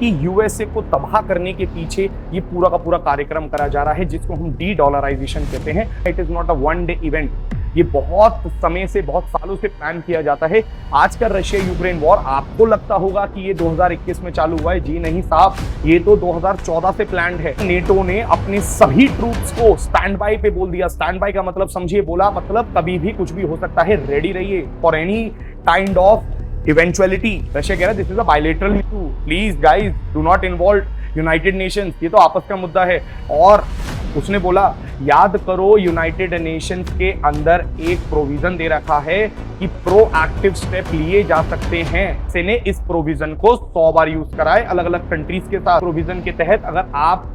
कि यूएसए को तबाह करने के पीछे ये पूरा का पूरा कार्यक्रम करा जा रहा है, जिसको हम डी डॉलराइजेशन कहते हैं। It is not a one day event, ये बहुत समय से, बहुत सालों से प्लान किया जाता है। आज का रशिया यूक्रेन वॉर आपको लगता होगा कि ये 2021 में चालू हुआ है, जी नहीं साहब, ये तो 2014 से प्लान्ड है। नेटो ने अपने सभी ट्रूप्स को स्टैंड बाय पे बोल दिया। स्टैंड बाय का मतलब समझिए, बोला मतलब कभी भी कुछ भी हो सकता है, रेडी रहिए for any kind of eventuality. Russia कह रहा है this is a bilateral issue, please guys do not involve United Nations, ये तो आपस का मुद्दा है। और उसने बोला, याद करो यूनाइटेड नेशंस के अंदर एक प्रोविजन दे रखा है कि प्रोएक्टिव स्टेप लिए जा सकते हैं। से ने इस प्रोविजन को 100 बार यूज करा है अलग अलग कंट्रीज के साथ। प्रोविजन के तहत अगर आप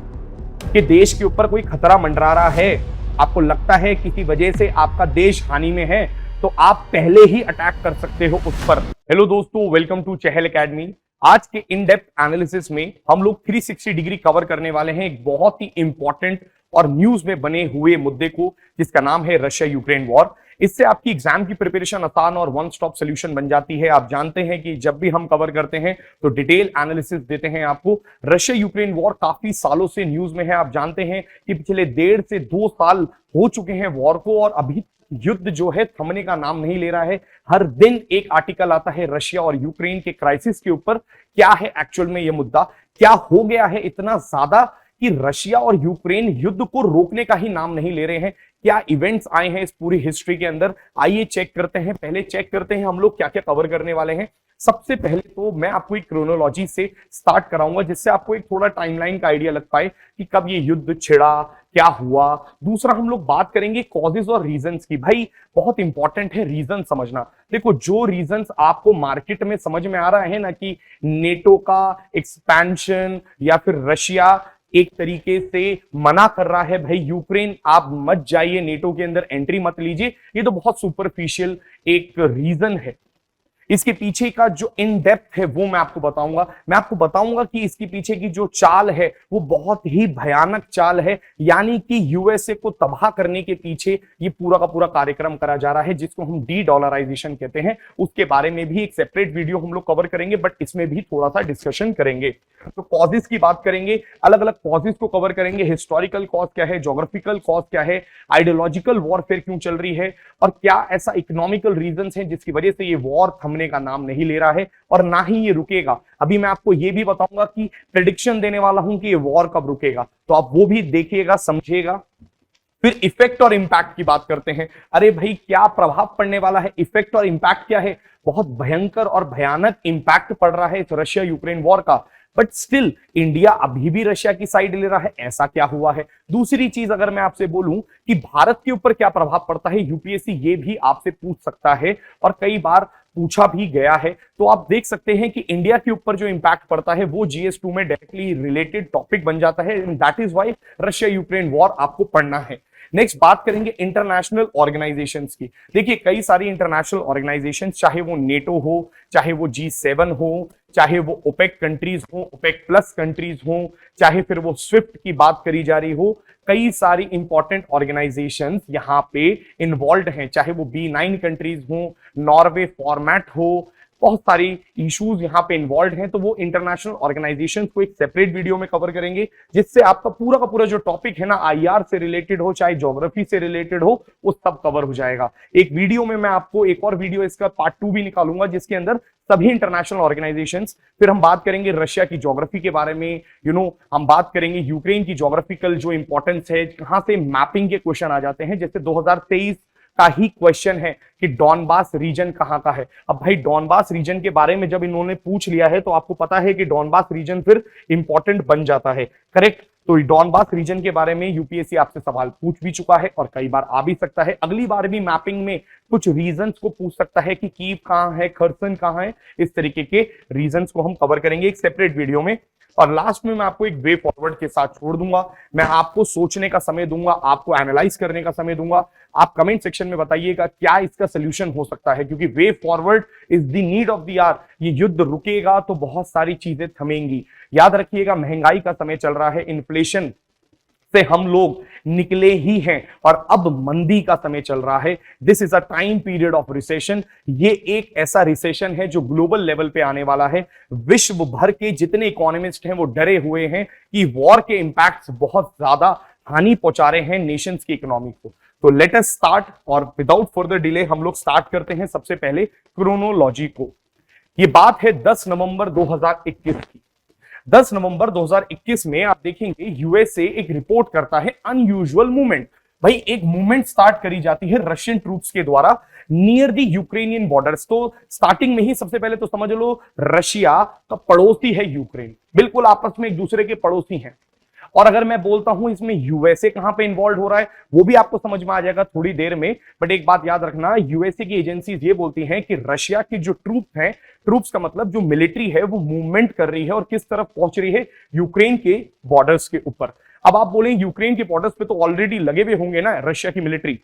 के देश के ऊपर कोई खतरा मंडरा रहा है, आपको लगता है किसी वजह से आपका देश हानि में है, तो आप पहले ही अटैक कर सकते हो उस पर। हेलो दोस्तों, वेलकम टू चहल एकेडमी। आज के इन डेप्थ एनालिसिस में हम लोग 360 डिग्री कवर करने वाले हैं एक बहुत ही इंपॉर्टेंट और न्यूज में बने हुए मुद्दे को, जिसका नाम है रशिया यूक्रेन वॉर। इससे आपकी एग्जाम की प्रिपरेशन आसान और वन स्टॉप सोल्यूशन बन जाती है। आप जानते हैं कि जब भी हम कवर करते हैं तो डिटेल एनालिसिस देते हैं आपको। रशिया यूक्रेन वॉर काफी सालों से न्यूज में है। आप जानते हैं कि पिछले 1.5 से 2 साल हो चुके हैं वॉर को, और अभी युद्ध जो है थमने का नाम नहीं ले रहा है। हर दिन एक आर्टिकल आता है रशिया और यूक्रेन के क्राइसिस के ऊपर। क्या है एक्चुअल में ये मुद्दा, क्या हो गया है इतना ज्यादा कि रशिया और यूक्रेन युद्ध को रोकने का ही नाम नहीं ले रहे हैं? क्या इवेंट्स आए हैं इस पूरी हिस्ट्री के अंदर, आइए चेक करते हैं। पहले चेक करते हैं हम लोग क्या क्या कवर करने वाले हैं। सबसे पहले तो मैं आपको एक क्रोनोलॉजी से स्टार्ट कराऊंगा, जिससे आपको एक थोड़ा टाइमलाइन का आइडिया लग पाए कि कब ये युद्ध छिड़ा, क्या हुआ। दूसरा हम लोग बात करेंगे कॉजेज और रीजंस की। भाई बहुत इंपॉर्टेंट है रीजन समझना। देखो, जो रीजंस आपको मार्केट में समझ में आ रहा है ना, कि नेटो का एक्सपेंशन या फिर रशिया एक तरीके से मना कर रहा है, भाई यूक्रेन आप मत जाइए, नेटो के अंदर एंट्री मत लीजिए, ये तो बहुत सुपरफिशियल एक रीजन है। इसके पीछे का जो इन डेप्थ है वो मैं आपको बताऊंगा। मैं आपको बताऊंगा कि इसके पीछे की जो चाल है वो बहुत ही भयानक चाल है, यानी कि यूएसए को तबाह करने के पीछे ये पूरा का पूरा कार्यक्रम करा जा रहा है, जिसको हम डी डॉलराइजेशन कहते हैं। उसके बारे में भी एक सेपरेट वीडियो हम लोग कवर करेंगे, बट इसमें भी थोड़ा सा डिस्कशन करेंगे। तो कॉजेस की बात करेंगे, अलग अलग कॉजेस को कवर करेंगे। हिस्टोरिकल कॉज क्या है, ज्योग्राफिकल कॉज क्या है, आइडियोलॉजिकल वॉरफेयर क्यों चल रही है, और क्या ऐसा इकोनॉमिकल रीजंस हैं जिसकी वजह से ये वॉर थमने का नाम नहीं ले रहा है और ना ही ये रुकेगा। अभी मैं आपको ये भी बताऊंगा कि प्रेडिक्शन देने वाला हूं कि ये वॉर कब रुकेगा, तो आप वो भी देखिएगा, समझिएगा। फिर इफेक्ट और इंपैक्ट की बात करते हैं। अरे भाई क्या प्रभाव पड़ने वाला है, इफेक्ट और इंपैक्ट क्या है? बहुत भयंकर और भयानक इंपैक्ट पड़ रहा है इस रशिया यूक्रेन वॉर का, बट स्टिल इंडिया अभी भी रशिया की साइड ले रहा है, ऐसा क्या हुआ है? दूसरी चीज अगर मैं आपसे बोलूं कि भारत के ऊपर क्या प्रभाव पड़ता है, यूपीएससी ये भी आपसे पूछ सकता है और कई बार पूछा भी गया है। तो आप देख सकते हैं कि इंडिया के ऊपर जो इंपैक्ट पड़ता है वो GS2 में डायरेक्टली रिलेटेड टॉपिक बन जाता है। That is why Russia Ukraine war आपको पढ़ना है। नेक्स्ट बात करेंगे इंटरनेशनल ऑर्गेनाइजेशंस की। देखिए कई सारी इंटरनेशनल ऑर्गेनाइजेशंस, चाहे वो नेटो हो, चाहे वो G7 हो, चाहे वो ओपेक कंट्रीज हो, ओपेक प्लस कंट्रीज हो, चाहे फिर वो स्विफ्ट की बात करी जा रही हो, कई सारी इंपॉर्टेंट ऑर्गेनाइजेशंस यहाँ पे इन्वॉल्व हैं। चाहे वो B9 कंट्रीज हो, नॉर्वे फॉर्मेट हो, बहुत सारी इश्यूज यहाँ पे इन्वॉल्व हैं। तो वो इंटरनेशनल ऑर्गेनाइजेशन को एक सेपरेट वीडियो में कवर करेंगे, जिससे आपका पूरा का पूरा जो टॉपिक है ना, IR से रिलेटेड हो चाहे ज्योग्राफी से रिलेटेड हो, वो सब कवर हो जाएगा एक वीडियो में। मैं आपको एक और वीडियो इसका पार्ट 2 भी निकालूंगा, जिसके अंदर सभी इंटरनेशनल ऑर्गेनाइजेशंस। फिर हम बात करेंगे रशिया की ज्योग्राफी के बारे में, हम बात करेंगे यूक्रेन की ज्योग्राफिकल जो इंपॉर्टेंस है, कहां से मैपिंग के क्वेश्चन आ जाते हैं। जैसे 2023 का ही क्वेश्चन है कि डॉनबास रीजन कहां का है। अब भाई डॉनबास रीजन के बारे में जब इन्होंने पूछ लिया है, तो आपको पता है कि डॉनबास रीजन फिर इंपॉर्टेंट बन जाता है, करेक्ट? तो डॉनबास रीजन के बारे में यूपीएससी आपसे सवाल पूछ भी चुका है और कई बार आ भी सकता है। अगली बार भी मैपिंग में कुछ रीजंस को पूछ सकता है कि कीव कहां है, खरसन कहां है। इस तरीके के रीजंस को हम कवर करेंगे एक सेपरेट वीडियो में। और लास्ट में मैं आपको एक वे फॉरवर्ड के साथ छोड़ दूंगा। मैं आपको सोचने का समय दूंगा, आपको एनालाइज करने का समय दूंगा। आप कमेंट सेक्शन में बताइएगा क्या इसका सोल्यूशन हो सकता है, क्योंकि way forward is the need of the hour. ये युद्ध रुकेगा तो बहुत सारी चीजें थमेंगी। याद रखिएगा, महंगाई का समय चल रहा है, इन्फ्लेशन से हम लोग निकले ही हैं और अब मंदी का समय चल रहा है। This is a time period of recession. ये एक ऐसा रिसेशन है जो ग्लोबल लेवल पे आने वाला है। विश्व भर के जितने इकोनॉमिस्ट हैं वो डरे हुए हैं कि वॉर के इंपैक्ट्स बहुत ज्यादा हानि पहुंचा रहे हैं नेशंस की इकोनॉमी को। तो लेट अस स्टार्ट, और विदाउट फर्दर डिले हम लोग स्टार्ट करते हैं सबसे पहले क्रोनोलॉजी को। ये बात है 10 नवंबर 2021 की। 10 नवंबर 2021 में आप देखेंगे यूएसए एक रिपोर्ट करता है अनयूजुअल मूवमेंट। भाई एक मूवमेंट स्टार्ट करी जाती है रशियन ट्रूप्स के द्वारा नियर द यूक्रेनियन बॉर्डर्स। तो स्टार्टिंग में ही सबसे पहले तो समझ लो रशिया का पड़ोसी है यूक्रेन, बिल्कुल आपस में एक दूसरे के पड़ोसी हैं। और अगर मैं बोलता हूं इसमें यूएसए कहां पे इन्वॉल्व हो रहा है वो भी आपको समझ में आ जाएगा थोड़ी देर में। बट एक बात याद रखना, यूएसए की एजेंसीज ये बोलती हैं कि रशिया की जो ट्रूप्स हैं, ट्रूप्स का मतलब जो मिलिट्री है, वो मूवमेंट कर रही है और किस तरफ पहुंच रही है, यूक्रेन के बॉर्डर्स के ऊपर। अब आप बोलें यूक्रेन के बॉर्डर्स पे तो ऑलरेडी लगे हुए होंगे ना रशिया की मिलिट्री।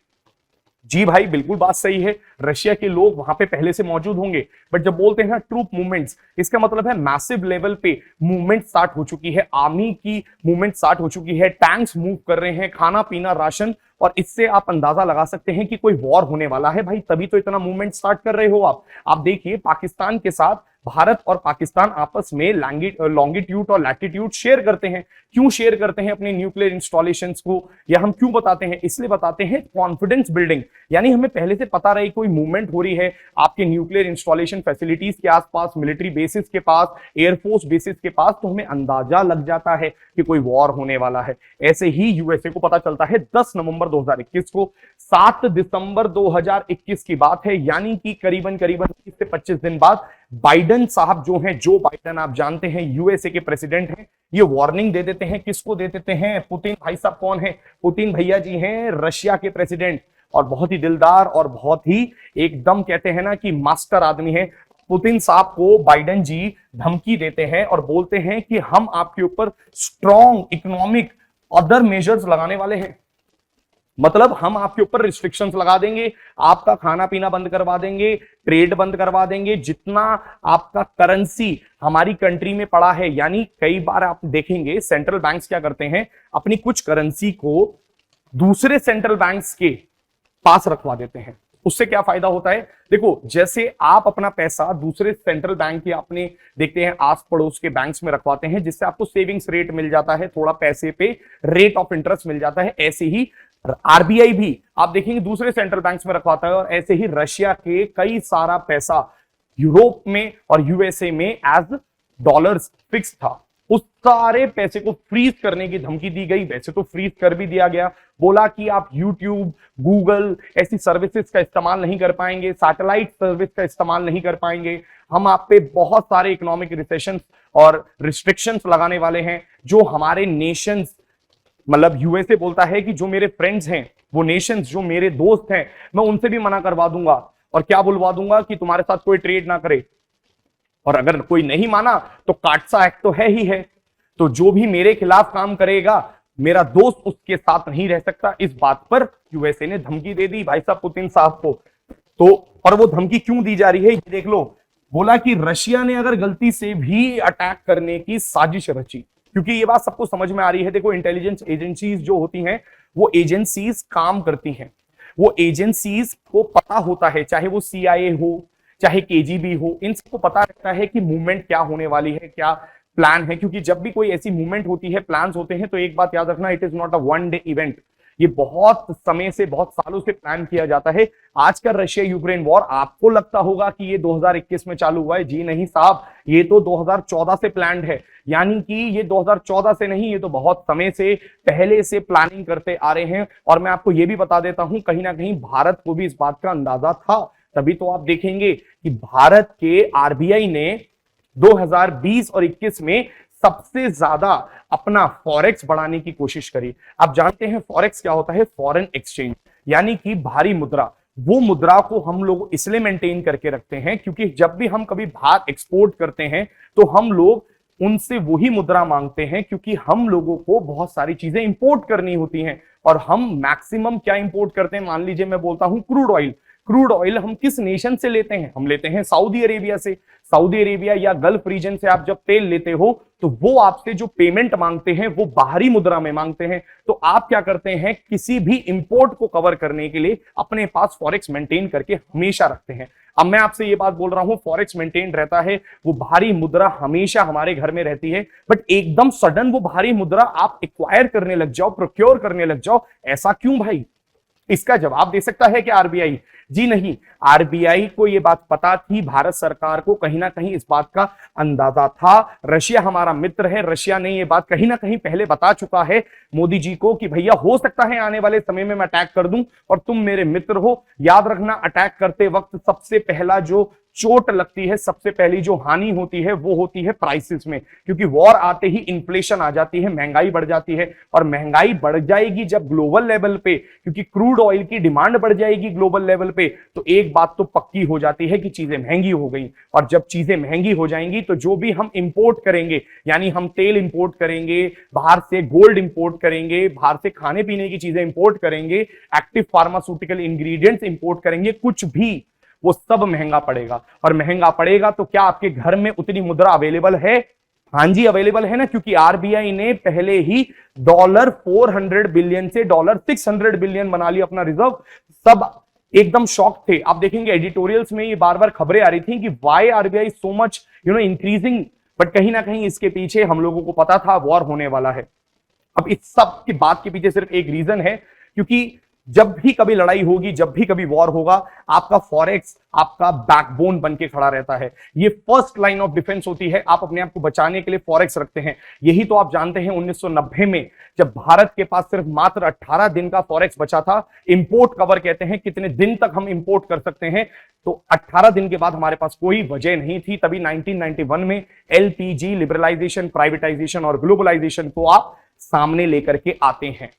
जी भाई बिल्कुल बात सही है, रशिया के लोग वहां पे पहले से मौजूद होंगे। बट जब बोलते हैं ट्रूप मूवमेंट्स, इसका मतलब है मैसिव लेवल पे मूवमेंट स्टार्ट हो चुकी है, आर्मी की मूवमेंट स्टार्ट हो चुकी है, टैंक्स मूव कर रहे हैं, खाना पीना राशन, और इससे आप अंदाजा लगा सकते हैं कि कोई वॉर होने वाला है। भाई तभी तो इतना मूवमेंट स्टार्ट कर रहे हो आप देखिए पाकिस्तान के साथ भारत और पाकिस्तान आपस में लॉन्गिट्यूड और लैटिट्यूड शेयर करते हैं। क्यों शेयर करते हैं अपने न्यूक्लियर इंस्टॉलेशंस को, या हम क्यों बताते हैं, इसलिए बताते हैं कॉन्फिडेंस बिल्डिंग। यानी हमें पहले से पता रही कोई मूवमेंट हो रही है आपके न्यूक्लियर इंस्टॉलेशन फैसिलिटीज के आसपास, मिलिट्री बेसिस के पास, एयरफोर्स बेसिस के पास, तो हमें अंदाजा लग जाता है कि कोई वॉर होने वाला है। ऐसे ही यूएसए को पता चलता है 10 नवंबर 2021 को। 7 दिसंबर 2021 की बात है, यानी कि करीबन 20 से 25 दिन बाद बाइडन साहब जो हैं, जो बाइडन आप जानते हैं यूएसए के प्रेसिडेंट हैं, ये वार्निंग दे देते हैं। किसको दे देते हैं? पुतिन भाई साहब कौन है? पुतिन भैया जी हैं रशिया के प्रेसिडेंट, और बहुत ही दिलदार और बहुत ही एकदम कहते हैं ना कि मास्टर आदमी है। पुतिन साहब को बाइडन जी धमकी देते हैं और बोलते हैं कि हम आपके ऊपर स्ट्रॉन्ग इकोनॉमिक अदर मेजर्स लगाने वाले हैं। मतलब हम आपके ऊपर रिस्ट्रिक्शंस लगा देंगे, आपका खाना पीना बंद करवा देंगे, ट्रेड बंद करवा देंगे, जितना आपका करेंसी हमारी कंट्री में पड़ा है। यानी कई बार आप देखेंगे सेंट्रल बैंक्स क्या करते हैं, अपनी कुछ करेंसी को दूसरे सेंट्रल बैंक्स के पास रखवा देते हैं। उससे क्या फायदा होता है? देखो, जैसे आप अपना पैसा दूसरे सेंट्रल बैंक या अपने देखते हैं आस पड़ोस के बैंक्स में रखवाते हैं, जिससे आपको सेविंग्स रेट मिल जाता है, थोड़ा पैसे पे रेट ऑफ इंटरेस्ट मिल जाता है। ऐसे ही आरबीआई भी आप देखेंगे दूसरे सेंट्रल बैंक्स में रखवाता है, और ऐसे ही रशिया के कई सारा पैसा यूरोप में और यूएसए में एज डॉलर्स फिक्स था। उस सारे पैसे को फ्रीज करने की धमकी दी गई। वैसे तो फ्रीज कर भी दिया गया, बोला कि आप यूट्यूब, गूगल ऐसी सर्विसेज का इस्तेमाल नहीं कर पाएंगे, सैटेलाइट सर्विस का इस्तेमाल नहीं कर पाएंगे, हम आप पे बहुत सारे इकोनॉमिक रिसेशन और रिस्ट्रिक्शंस लगाने वाले हैं। जो हमारे नेशंस, मतलब यूएसए बोलता है कि जो मेरे फ्रेंड्स हैं, वो नेशंस जो मेरे दोस्त हैं, मैं उनसे भी मना करवा दूंगा, और क्या बुलवा दूंगा कि तुम्हारे साथ कोई ट्रेड ना करे। और अगर कोई नहीं माना तो काटसा एक्ट तो है ही है। तो जो भी मेरे खिलाफ काम करेगा, मेरा दोस्त उसके साथ नहीं रह सकता। इस बात पर यूएसए ने धमकी दे दी भाई साहब पुतिन साहब को। तो और वो धमकी क्यों दी जा रही है ये देख लो। बोला कि रशिया ने अगर गलती से भी अटैक करने की साजिश रची, क्योंकि ये बात सबको समझ में आ रही है। देखो, इंटेलिजेंस एजेंसीज जो होती हैं, वो एजेंसीज काम करती हैं, वो एजेंसीज को पता होता है, चाहे वो सीआईए हो, चाहे केजीबी हो, इन सबको पता रहता है कि मूवमेंट क्या होने वाली है, क्या प्लान है। क्योंकि जब भी कोई ऐसी मूवमेंट होती है, प्लान्स होते हैं, तो एक बात याद रखना, it is not a one day event. ये बहुत समय से, बहुत सालों से प्लान किया जाता है। आज का रशिया यूक्रेन वॉर आपको लगता होगा कि ये 2021 में चालू हुआ है, जी नहीं साहब, ये तो 2014 से प्लान्ड है। यानी कि ये 2014 से नहीं, ये तो बहुत समय से पहले से प्लानिंग करते आ रहे हैं। और मैं आपको ये भी बता देता हूं, कहीं ना कहीं भारत को भी इस बात का अंदाजा था। तभी तो आप देखेंगे कि भारत के आरबीआई ने 2020 और 21 में सबसे ज्यादा अपना फॉरेक्स बढ़ाने की कोशिश करी। आप जानते हैं फॉरेक्स क्या होता है? फॉरेन एक्सचेंज, यानी कि भारी मुद्रा। वो मुद्रा को हम लोग इसलिए मेंटेन करके रखते हैं क्योंकि जब भी हम कभी बाहर एक्सपोर्ट करते हैं तो हम लोग उनसे वही मुद्रा मांगते हैं, क्योंकि हम लोगों को बहुत सारी चीजें इंपोर्ट करनी होती हैं। और हम मैक्सिमम क्या इंपोर्ट करते हैं? मान लीजिए मैं बोलता हूं क्रूड ऑयल, क्रूड ऑयल हम किस नेशन से लेते हैं? हम लेते हैं सऊदी अरेबिया से। सऊदी अरेबिया या गल्फ रीजन से आप जब तेल लेते हो तो वो आपसे जो पेमेंट मांगते हैं वो बाहरी मुद्रा में मांगते हैं। तो आप क्या करते हैं, किसी भी इंपोर्ट को कवर करने के लिए अपने पास फॉरेक्स मेंटेन करके हमेशा रखते हैं। अब मैं आपसे ये बात बोल रहा हूं, फॉरेक्स मेंटेन रहता है, वो भारी मुद्रा हमेशा हमारे घर में रहती है, बट एकदम सडन वो भारी मुद्रा आप एक्वायर करने लग जाओ, प्रोक्योर करने लग जाओ, ऐसा क्यों भाई? इसका जवाब दे सकता है कि आरबीआई? जी नहीं, आरबीआई को यह बात पता थी, भारत सरकार को कहीं ना कहीं इस बात का अंदाजा था। रशिया हमारा मित्र है, रशिया ने यह बात कहीं ना कहीं पहले बता चुका है मोदी जी को कि भैया हो सकता है आने वाले समय में मैं अटैक कर दूं और तुम मेरे मित्र हो। याद रखना, अटैक करते वक्त सबसे पहला जो चोट लगती है, सबसे पहली जो हानि होती है वो होती है प्राइसेस में, क्योंकि वॉर आते ही इन्फ्लेशन आ जाती है, महंगाई बढ़ जाती है। और महंगाई बढ़ जाएगी जब ग्लोबल लेवल पे, क्योंकि क्रूड ऑयल की डिमांड बढ़ जाएगी ग्लोबल लेवल पे, तो एक बात तो पक्की हो जाती है कि चीजें महंगी हो गई। और जब चीजें महंगी हो जाएंगी तो जो भी हम इंपोर्ट करेंगे, यानी हम तेल इंपोर्ट करेंगे, बाहर से गोल्ड इंपोर्ट करेंगे, बाहर से खाने पीने की चीजें इंपोर्ट करेंगे, एक्टिव फार्मास्यूटिकल इंग्रेडिएंट्स इंपोर्ट करेंगे, कुछ भी, वो सब महंगा पड़ेगा। और महंगा पड़ेगा तो क्या आपके घर में उतनी मुद्रा अवेलेबल है? हां जी, अवेलेबल है ना, क्योंकि आरबीआई ने पहले ही $400 बिलियन से $600 बिलियन बना लिया अपना रिजर्व। सब एकदम शॉक थे। आप देखेंगे एडिटोरियल्स में ये बार बार खबरें आ रही थी कि why RBI so much increasing, but कहीं ना कहीं इसके पीछे हम लोगों को पता था वॉर होने वाला है। अब इस सब की बात के पीछे सिर्फ एक रीजन है, क्योंकि जब भी कभी लड़ाई होगी, जब भी कभी वॉर होगा, आपका फॉरेक्स आपका बैकबोन बन के खड़ा रहता है। ये फर्स्ट लाइन ऑफ डिफेंस होती है। आप अपने आप को बचाने के लिए फॉरेक्स रखते हैं। यही तो आप जानते हैं 1990 में जब भारत के पास सिर्फ मात्र 18 दिन का फॉरेक्स बचा था, इंपोर्ट कवर कहते हैं कितने दिन तक हम इंपोर्ट कर सकते हैं, तो 18 दिन के बाद हमारे पास कोई वजह नहीं थी। तभी 1991 में एलपीजी, लिबरलाइजेशन, प्राइवेटाइजेशन और ग्लोबलाइजेशन को आप सामने लेकर के आते हैं।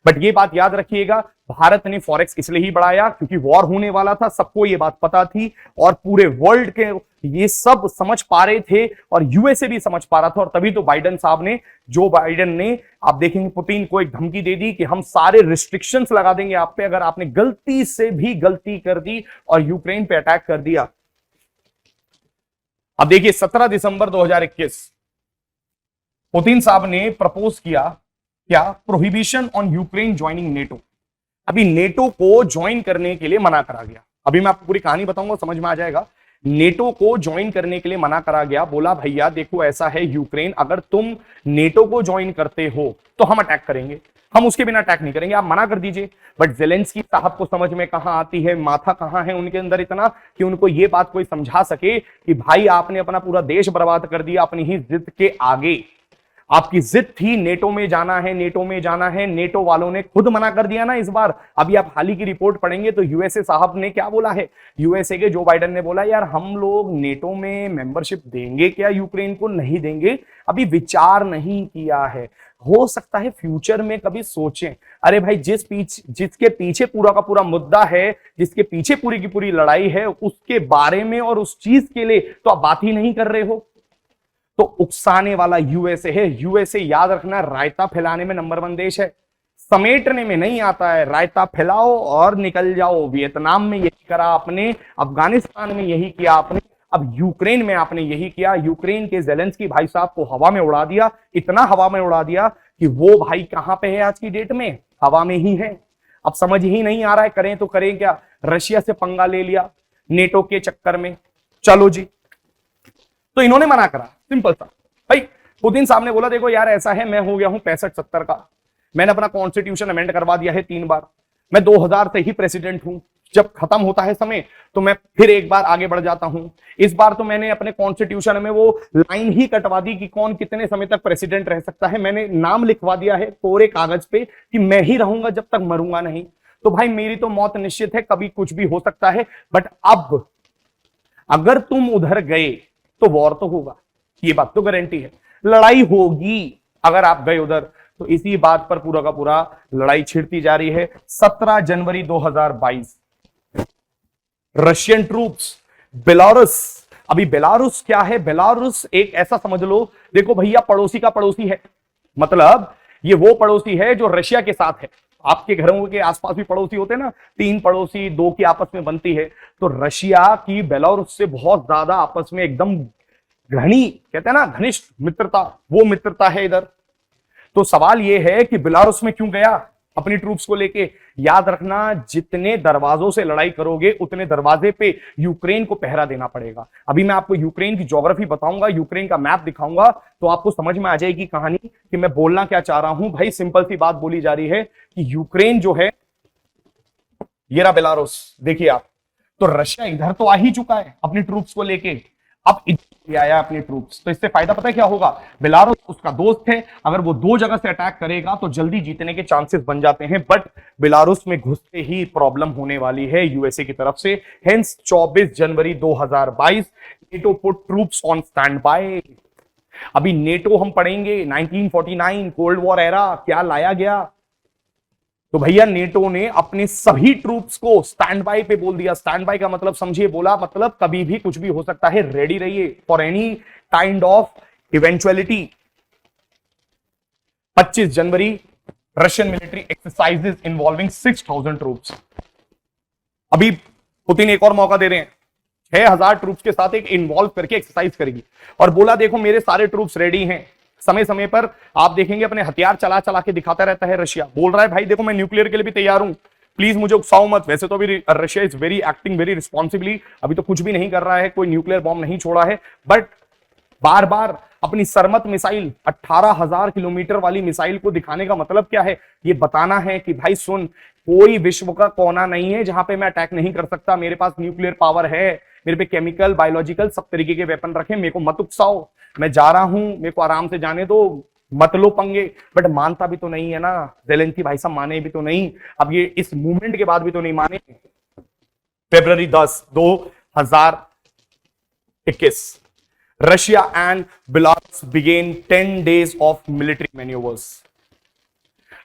बट ये बात याद रखिएगा, भारत ने फॉरेक्स इसलिए ही बढ़ाया क्योंकि वॉर होने वाला था, सबको ये बात पता थी और पूरे वर्ल्ड के ये सब समझ पा रहे थे और यूएसए भी समझ पा रहा था। और तभी तो बाइडेन साहब ने, जो बाइडेन ने, आप देखेंगे पुतिन को एक धमकी दे दी कि हम सारे रिस्ट्रिक्शंस लगा देंगे आप पे अगर आपने गलती से भी गलती कर दी और यूक्रेन पे अटैक कर दिया। अब देखिए 17 दिसंबर 2021 पुतिन साहब ने प्रपोज किया क्या? Prohibition on Ukraine joining NATO. अभी नेटो को ज्वाइन करने के लिए मना करा गया। अभी मैं आपको पूरी कहानी बताऊंगा, समझ में आ जाएगा। नेटो को ज्वाइन करने के लिए मना करा गया। बोला भैया देखो ऐसा है यूक्रेन, अगर तुम नेटो को ज्वाइन करते हो तो हम अटैक करेंगे, हम उसके बिना अटैक नहीं करेंगे, आप मना कर दीजिए। बट ज़ेलेंस्की साहब को समझ में कहां आती है, माथा कहां है उनके अंदर इतना कि उनको ये बात कोई समझा सके कि भाई आपने अपना पूरा देश बर्बाद कर दिया अपनी ही जिद के आगे। आपकी जिद थी नेटो में जाना है, नेटो में जाना है, नेटो वालों ने खुद मना कर दिया ना इस बार। अभी आप हाल ही की रिपोर्ट पढ़ेंगे तो यूएसए साहब ने क्या बोला है, यूएसए के जो बाइडेन ने बोला यार हम लोग नेटो में मेंबरशिप देंगे क्या यूक्रेन को? नहीं देंगे, अभी विचार नहीं किया है, हो सकता है फ्यूचर में कभी सोचें। अरे भाई जिसके पीछे पूरा का पूरा मुद्दा है, जिसके पीछे पूरी की पूरी लड़ाई है, उसके बारे में और उस चीज के लिए तो आप बात ही नहीं कर रहे हो। तो उकसाने वाला यूएसए है। यूएसए याद रखना रायता फैलाने में नंबर 1 देश है, समेटने में नहीं आता है। रायता फैलाओ और निकल जाओ। वियतनाम में यही करा आपने, अफगानिस्तान में यही किया आपने, अब यूक्रेन में आपने यही किया। यूक्रेन के ज़ेलेंस्की भाई साहब को हवा में उड़ा दिया, इतना हवा में उड़ा दिया कि वो भाई कहां पे है आज की डेट में? हवा में ही है। अब समझ ही नहीं आ रहा है करें तो करें क्या। रशिया से पंगा ले लिया नेटो के चक्कर में, चलो जी, तो इन्होंने मना करा, सिंपल सा। भाई पुतिन साहब ने बोला देखो यार ऐसा है, मैं हो गया हूं 65-70 का, मैंने अपना कॉन्स्टिट्यूशन अमेंड करवा दिया है 3 बार, मैं 2000 से ही प्रेसिडेंट हूं, जब खत्म होता है समय तो मैं फिर एक बार आगे बढ़ जाता हूं। इस बार तो मैंने अपने कॉन्स्टिट्यूशन में वो लाइन ही कटवा दी कि कौन कितने समय तक प्रेसिडेंट रह सकता है। मैंने नाम लिखवा दिया है कोरे कागज पे कि मैं ही रहूंगा जब तक मरूंगा नहीं। तो भाई मेरी तो मौत निश्चित है, कभी कुछ भी हो सकता है। बट अब अगर तुम उधर गए तो वॉर तो होगा, ये बात तो गारंटी है, लड़ाई होगी अगर आप गए उधर। तो इसी बात पर पूरा का पूरा लड़ाई छिड़ती जा रही है। 17 जनवरी 2022 रशियन ट्रूप्स बेलारूस। अभी बेलारूस क्या है? बेलारूस एक ऐसा समझ लो, देखो भैया पड़ोसी का पड़ोसी है, मतलब ये वो पड़ोसी है जो रशिया के साथ है। आपके घरों के आसपास भी पड़ोसी होते हैं ना, 3 पड़ोसी, 2 की आपस में बनती है। तो रशिया की बेलारूस से बहुत ज्यादा आपस में एकदम घनी, कहते हैं ना घनिष्ठ मित्रता, वो मित्रता है इधर। तो सवाल यह है कि बेलारूस में क्यों गया अपनी ट्रूप्स को लेके? याद रखना, जितने दरवाजों से लड़ाई करोगे उतने दरवाजे पे यूक्रेन को पहरा देना पड़ेगा। अभी मैं आपको यूक्रेन की ज्योग्राफी बताऊंगा, यूक्रेन का मैप दिखाऊंगा, तो आपको समझ में आ जाएगी कहानी कि मैं बोलना क्या चाह रहा हूं। भाई सिंपल सी बात बोली जा रही है कि यूक्रेन जो है, ये रहा बेलारूस, देखिए आप। तो रशिया इधर तो आ ही चुका है अपनी ट्रूप्स को लेके, अब इधर आया अपनी ट्रूप्स। तो इससे फायदा पता है क्या होगा? बेलारूस उसका दोस्त है, अगर वो 2 जगह से अटैक करेगा तो जल्दी जीतने के चांसेस बन जाते हैं। बट बेलारूस में घुसते ही प्रॉब्लम होने वाली है यूएसए की तरफ से। Hence 24 January 2022 NATO put troops on stand by. अभी नेटो हम पढ़ेंगे 1949 कोल्ड वॉर एरा, क्या लाया गया। तो भैया नेटो ने अपने सभी ट्रूप्स को स्टैंड बाय पे बोल दिया। स्टैंड बाय का मतलब समझिए, बोला मतलब कभी भी कुछ भी हो सकता है, रेडी रहिए for any kind of eventuality. 25 January Russian military exercises involving 6000 troops. अभी पुतिन एक और मौका दे रहे हैं, 6000 ट्रूप्स के साथ एक इन्वॉल्व करके एक्सरसाइज करेगी, और बोला देखो मेरे सारे ट्रूप्स रेडी हैं। समय समय पर आप देखेंगे अपने हथियार चला चला के दिखाता रहता है रशिया। बोल रहा है भाई देखो मैं न्यूक्लियर के लिए भी तैयार हूं, प्लीज मुझे उकसाओ मत। वैसे तो अभी Russia is very acting very responsibly, अभी तो कुछ भी नहीं कर रहा है, कोई न्यूक्लियर बॉम्ब नहीं छोड़ा है, बट बार बार अपनी सरमत मिसाइल 18,000 किलोमीटर वाली मिसाइल को दिखाने का मतलब क्या है? ये बताना है कि भाई सुन, कोई विश्व का कोना नहीं है जहां पे मैं अटैक नहीं कर सकता, मेरे पास न्यूक्लियर पावर है, मेरे पे केमिकल बायोलॉजिकल सब तरीके के वेपन रखे, मेरे को मत उकसाओ, मैं जा रहा हूं, मेरे को आराम से जाने दो, मत लो पंगे। बट मानता भी तो नहीं है ना ज़ेलेंस्की भाई साहब, माने भी तो नहीं। अब ये इस मूवमेंट के बाद भी तो नहीं माने। February 10 2021 Russia and Belarus begin 10 days of military manoeuvres.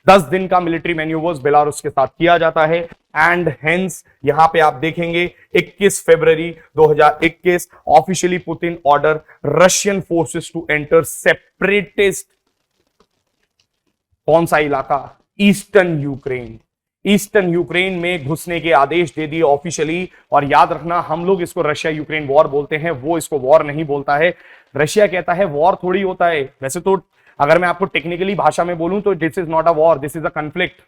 10 दिन का मिलिट्री मैन्यूवर्स बेलारूस के साथ किया जाता है। एंड हेंस यहां पे आप देखेंगे 21 February 2021 officially Putin order Russian forces to enter separatist, कौन सा इलाका? Eastern Ukraine. ईस्टर्न यूक्रेन में घुसने के आदेश दे दिए ऑफिशियली। और याद रखना, हम लोग इसको रशिया यूक्रेन वॉर बोलते हैं, वो इसको वॉर नहीं बोलता है। रशिया कहता है वॉर थोड़ी होता है, वैसे तो अगर मैं आपको टेक्निकली भाषा में बोलूं तो this is not a war, this is a conflict.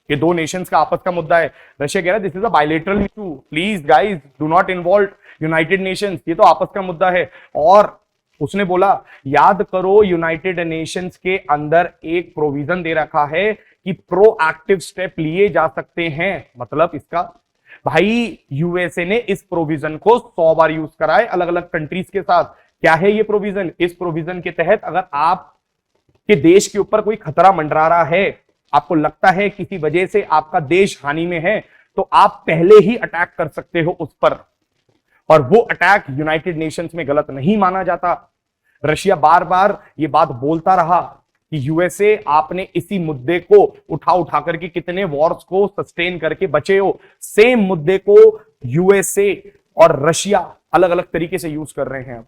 ये 2 नेशंस का आपस का मुद्दा है। रशिया कह रहा है this is a bilateral issue, please guys do not involve United Nations, ये तो आपस का मुद्दा है। और उसने बोला याद करो यूनाइटेड नेशंस के अंदर एक प्रोविजन दे रखा है कि प्रोएक्टिव स्टेप लिए जा सकते हैं। मतलब इसका भाई यूएसए ने इस प्रोविजन को 100 बार यूज करा है अलग अलग कंट्रीज के साथ। क्या है ये प्रोविजन? इस प्रोविजन के तहत अगर आप के देश के ऊपर कोई खतरा मंडरा रहा है, आपको लगता है किसी वजह से आपका देश हानि में है, तो आप पहले ही अटैक कर सकते हो उस पर। और वो अटैक यूनाइटेड नेशंस में गलत नहीं माना जाता। रशिया बार बार ये बात बोलता रहा कि यूएसए आपने इसी मुद्दे को उठा करके कितने वॉर्स को सस्टेन करके बचे हो। सेम मुद्दे को यूएसए और रशिया अलग अलग तरीके से यूज कर रहे हैं।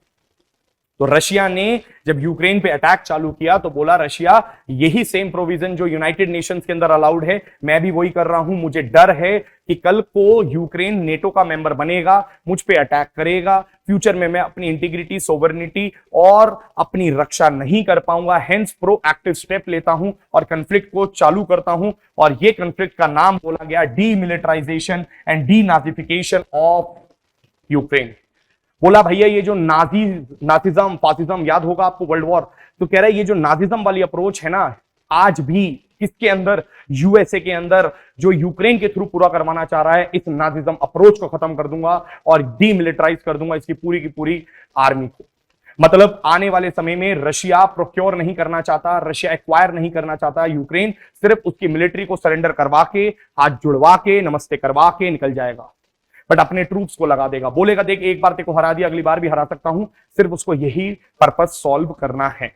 तो रशिया ने जब यूक्रेन पे अटैक चालू किया तो बोला रशिया यही सेम प्रोविजन जो यूनाइटेड नेशंस के अंदर अलाउड है, मैं भी वही कर रहा हूं। मुझे डर है कि कल को यूक्रेन नेटो का मेंबर बनेगा, मुझ पे अटैक करेगा, फ्यूचर में मैं अपनी इंटीग्रिटी सोवरेनिटी और अपनी रक्षा नहीं कर पाऊंगा। हेंस प्रोएक्टिव स्टेप लेता हूं और कॉन्फ्लिक्ट को चालू करता हूं। और ये कॉन्फ्लिक्ट का नाम बोला गया डीमिलिटराइजेशन एंड डीनाजिफिकेशन ऑफ यूक्रेन। बोला भैया ये जो नाजिज्म फासिज्म, याद होगा आपको वर्ल्ड वॉर, तो कह रहा है ये जो नाजिज्म वाली अप्रोच है ना, आज भी किसके अंदर? यूएसए के अंदर, जो यूक्रेन के थ्रू पूरा करवाना चाह रहा है। इस नाजिज्म अप्रोच को खत्म कर दूंगा और डीमिलिटराइज कर दूंगा इसकी पूरी की पूरी आर्मी को। मतलब आने वाले समय में रशिया प्रोक्योर नहीं करना चाहता, रशिया एक्वायर नहीं करना चाहता यूक्रेन, सिर्फ उसकी मिलिट्री को सरेंडर करवा के, हाथ जुड़वा के, नमस्ते करवा के निकल जाएगा। बट अपने ट्रूप्स को लगा देगा, बोलेगा देख एक बार तेरे को हरा दिया, अगली बार भी हरा सकता हूं। सिर्फ उसको यही पर्पस सॉल्व करना है।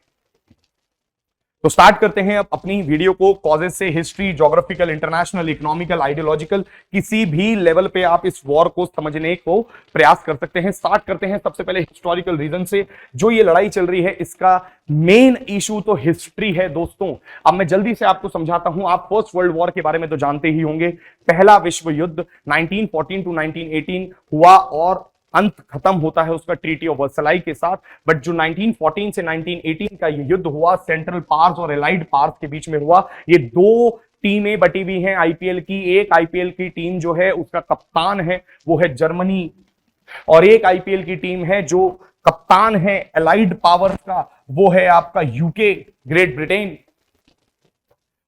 तो स्टार्ट करते हैं अब अपनी वीडियो को कॉजेज से। History, geographical, international, economical, ideological, किसी भी लेवल पे आप इस वॉर को समझने को प्रयास कर सकते हैं। स्टार्ट करते हैं सबसे पहले हिस्टोरिकल रीजन से। जो ये लड़ाई चल रही है इसका मेन इशू तो हिस्ट्री है दोस्तों। अब मैं जल्दी से आपको समझाता हूं। आप फर्स्ट वर्ल्ड वॉर के बारे में तो जानते ही होंगे। पहला विश्व युद्ध 1914 टू 1918 हुआ और अंत खत्म होता है उसका ट्रीटी ऑफ वर्साइल के साथ। बट जो 1914 से 1918 का ये युद्ध हुआ, सेंट्रल पावर्स और एलाइड पावर्स के बीच में हुआ। ये दो टीमें बटी हुई हैं आईपीएल की। एक आईपीएल की टीम जो है उसका कप्तान है वो है जर्मनी, और एक आईपीएल की टीम है जो कप्तान है एलाइड पावर्स का, वो है आपका यूके, ग्रेट ब्रिटेन।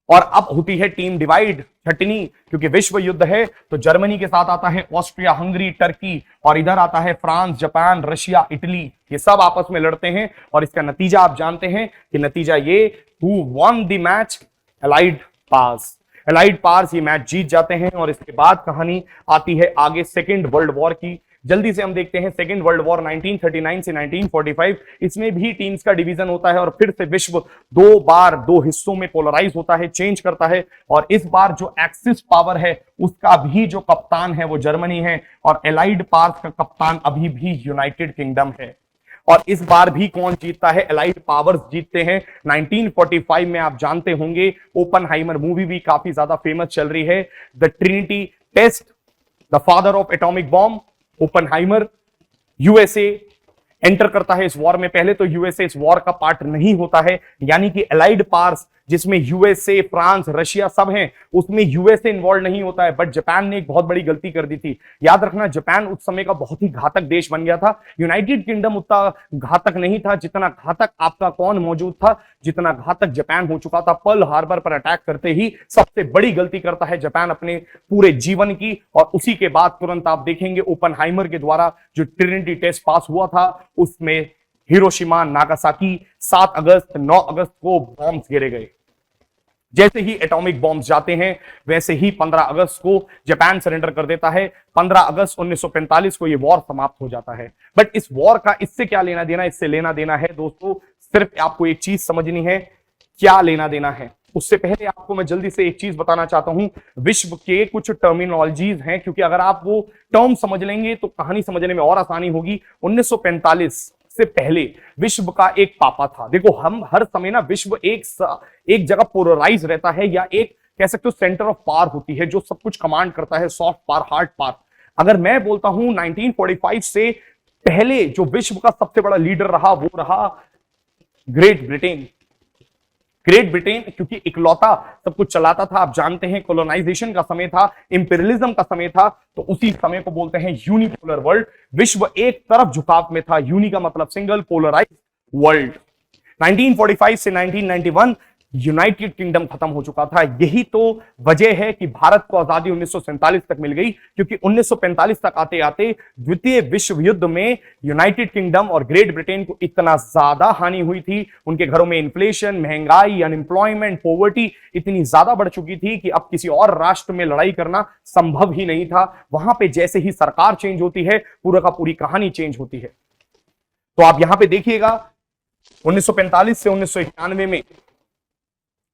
और अब होती है टीम डिवाइड, छटनी, क्योंकि विश्व युद्ध है तो जर्मनी के साथ आता है ऑस्ट्रिया, हंगरी, टर्की, और इधर आता है फ्रांस, जापान, रशिया, इटली। ये सब आपस में लड़ते हैं और इसका नतीजा आप जानते हैं कि नतीजा ये, who won the match? Allied powers. Allied powers ये मैच जीत जाते हैं और इसके बाद कहानी आती है आगे सेकेंड वर्ल्ड वॉर की। जल्दी से हम देखते हैं सेकेंड वर्ल्ड वॉर 1939 से 1945। इसमें भी टीम्स का डिवीजन होता है और फिर से विश्व दो बार दो हिस्सों में पोलराइज होता है, चेंज करता है। और इस बार जो एक्सिस पावर है उसका भी जो कप्तान है वो जर्मनी है, और एलाइड पावर्स का कप्तान अभी भी यूनाइटेड किंगडम है। और इस बार भी कौन जीतता है? एलाइड पावर्स जीतते हैं। 1945 में आप जानते होंगे ओपनहाइमर मूवी भी काफी ज्यादा फेमस चल रही है। The Trinity test, the father of atomic bomb, Oppenheimer. USA enter करता है इस वॉर में। पहले तो यूएसए इस वॉर का पार्ट नहीं होता है, यानी कि एलाइड पावर्स जिसमें यूएसए, फ्रांस, रशिया सब हैं, उसमें यूएसए इन्वॉल्व नहीं होता है। बट जापान ने एक बहुत बड़ी गलती कर दी थी। याद रखना, जापान उस समय का बहुत ही घातक देश बन गया था। यूनाइटेड किंगडम उतना घातक नहीं था जितना घातक आपका कौन मौजूद था, जितना घातक जापान हो चुका था। पर्ल हार्बर पर अटैक करते ही सबसे बड़ी गलती करता है जापान अपने पूरे जीवन की। और उसी के बाद तुरंत आप देखेंगे ओपनहाइमर के द्वारा जो ट्रिनिटी टेस्ट पास हुआ था उसमें हिरोशिमा, नागासाकी 7 अगस्त 9 अगस्त को बॉम्ब्स गिरे गए। जैसे ही एटॉमिक बॉम्ब्स जाते हैं वैसे ही 15 अगस्त को जापान सरेंडर कर देता है। 15 अगस्त 1945 को यह वॉर समाप्त हो जाता है। बट इस वॉर का इससे क्या लेना देना? इससे लेना देना है दोस्तों, सिर्फ आपको एक चीज समझनी है, क्या लेना देना है। उससे पहले आपको मैं जल्दी से एक चीज बताना चाहता हूं। विश्व के कुछ टर्मिनोलॉजीज हैं, क्योंकि अगर आप वो टर्म समझ लेंगे तो कहानी समझने में और आसानी होगी। 1945 से पहले विश्व का एक पापा था। देखो, हम हर समय ना विश्व एक जगह पोलराइज रहता है, या एक कह सकते हो सेंटर ऑफ पावर होती है जो सब कुछ कमांड करता है, सॉफ्ट पावर, हार्ड पावर। अगर मैं बोलता हूं 1945 से पहले जो विश्व का सबसे बड़ा लीडर रहा वो रहा ग्रेट ब्रिटेन। ग्रेट ब्रिटेन क्योंकि इकलौता सब कुछ चलाता था। आप जानते हैं कॉलोनाइजेशन का समय था, इंपीरियलिज्म का समय था, तो उसी समय को बोलते हैं यूनिपोलर वर्ल्ड। विश्व एक तरफ झुकाव में था, यूनि का मतलब सिंगल, पोलराइज वर्ल्ड। 1945 से 1991 यूनाइटेड किंगडम खत्म हो चुका था। यही तो वजह है कि भारत को आजादी 1947 तक मिल गई, क्योंकि 1945 तक आते आते द्वितीय विश्व युद्ध में यूनाइटेड किंगडम और ग्रेट ब्रिटेन को इतना ज्यादा हानि हुई थी। उनके घरों में इन्फ्लेशन, महंगाई, अनएम्प्लॉयमेंट, पॉवर्टी इतनी ज्यादा बढ़ चुकी थी कि अब किसी और राष्ट्र में लड़ाई करना संभव ही नहीं था। वहां पे जैसे ही सरकार चेंज होती है पूरा का पूरी कहानी चेंज होती है। तो आप यहां पे देखिएगा 1945 से 1991 में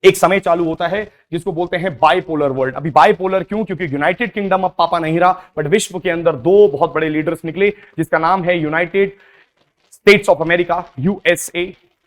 एक समय चालू होता है जिसको बोलते हैं बाइपोलर वर्ल्ड। अभी बाइपोलर क्यों? क्योंकि यूनाइटेड किंगडम अब पापा नहीं रहा, बट विश्व के अंदर दो बहुत बड़े लीडर्स निकले जिसका नाम है United states of America, USA,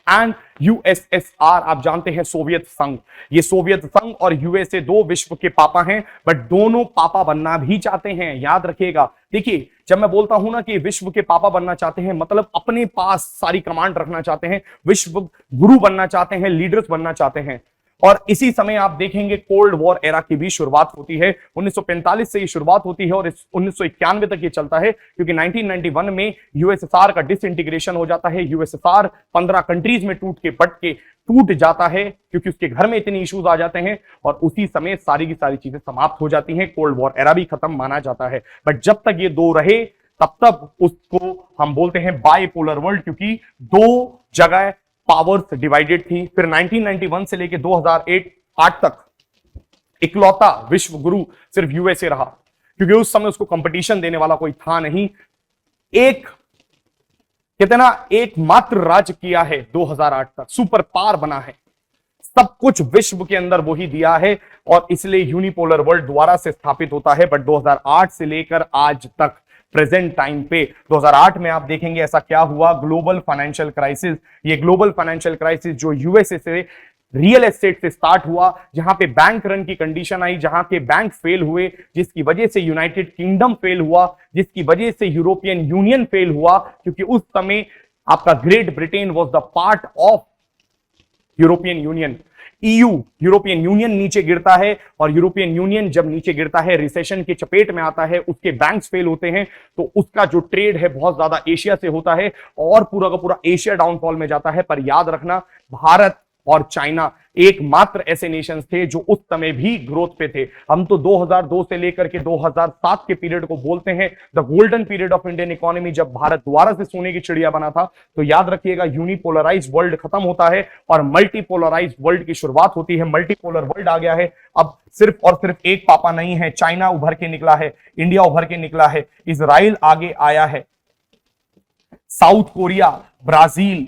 and USSR. आप जानते हैं सोवियत संघ। ये सोवियत संघ और यूएसए दो विश्व के पापा हैं, बट दोनों पापा बनना भी चाहते हैं। याद रखिएगा, देखिए जब मैं बोलता हूं ना कि विश्व के पापा बनना चाहते हैं, मतलब अपने पास सारी कमांड रखना चाहते हैं, विश्व गुरु बनना चाहते हैं, लीडर्स बनना चाहते हैं। और इसी समय आप देखेंगे कोल्ड वॉर एरा की भी शुरुआत होती है। 1945 से ये शुरुआत होती है और 1991 तक ये चलता है, क्योंकि 1991 में यूएसएसआर का डिसइंटीग्रेशन हो जाता है। यूएसएसआर 15 कंट्रीज में टूट के बट के टूट जाता है, क्योंकि उसके घर में इतने इश्यूज आ जाते हैं, और उसी समय सारी की सारी चीजें समाप्त हो जाती हैं। कोल्ड वॉर एरा भी खत्म माना जाता है। बट जब तक ये दो रहे तब तक उसको हम बोलते हैं बाइपोलर वर्ल्ड, क्योंकि दो जगह पावर्स डिवाइडेड थी। फिर 1991 से लेकर 2008 तक इकलौता विश्व गुरु सिर्फ यूएसए रहा, क्योंकि उस समय उसको कंपटीशन देने वाला कोई था नहीं। एक कितना एकमात्र राज्य किया है 2008 तक, सुपर पावर बना है। सब कुछ विश्व के अंदर वही दिया है और इसलिए यूनिपोलर वर्ल्ड दोबारा से स्थापित होता है। बट 2008 से लेकर आज तक प्रेजेंट टाइम पे 2008 में आप देखेंगे ऐसा क्या हुआ, ग्लोबल फाइनेंशियल क्राइसिस। ये ग्लोबल फाइनेंशियल क्राइसिस जो यूएसए से रियल एस्टेट से स्टार्ट हुआ, जहां पे बैंक रन की कंडीशन आई, जहां के बैंक फेल हुए, जिसकी वजह से यूनाइटेड किंगडम फेल हुआ, जिसकी वजह से यूरोपियन यूनियन फेल हुआ, क्योंकि उस समय आपका great Britain was the part of European union. EU, European union नीचे गिरता है और यूरोपियन यूनियन जब नीचे गिरता है, रिसेशन की चपेट में आता है, उसके बैंक्स फेल होते हैं, तो उसका जो ट्रेड है बहुत ज्यादा एशिया से होता है और पूरा का पूरा एशिया डाउनफॉल में जाता है। पर याद रखना, भारत और चाइना एकमात्र ऐसे नेशंस थे जो उस समय भी ग्रोथ पे थे। हम तो 2002 से लेकर के 2007 के पीरियड को बोलते हैं the golden period of Indian economy, जब भारत दोबारा से सोने की चिड़िया बना था। तो याद रखिएगा, यूनिपोलराइज वर्ल्ड खत्म होता है और मल्टीपोलराइज वर्ल्ड की शुरुआत होती है। मल्टीपोलर वर्ल्ड आ गया है। अब सिर्फ और सिर्फ एक पापा नहीं है, चाइना उभर के निकला है, इंडिया उभर के निकला है, इजराइल आगे आया है, south Korea, Brazil,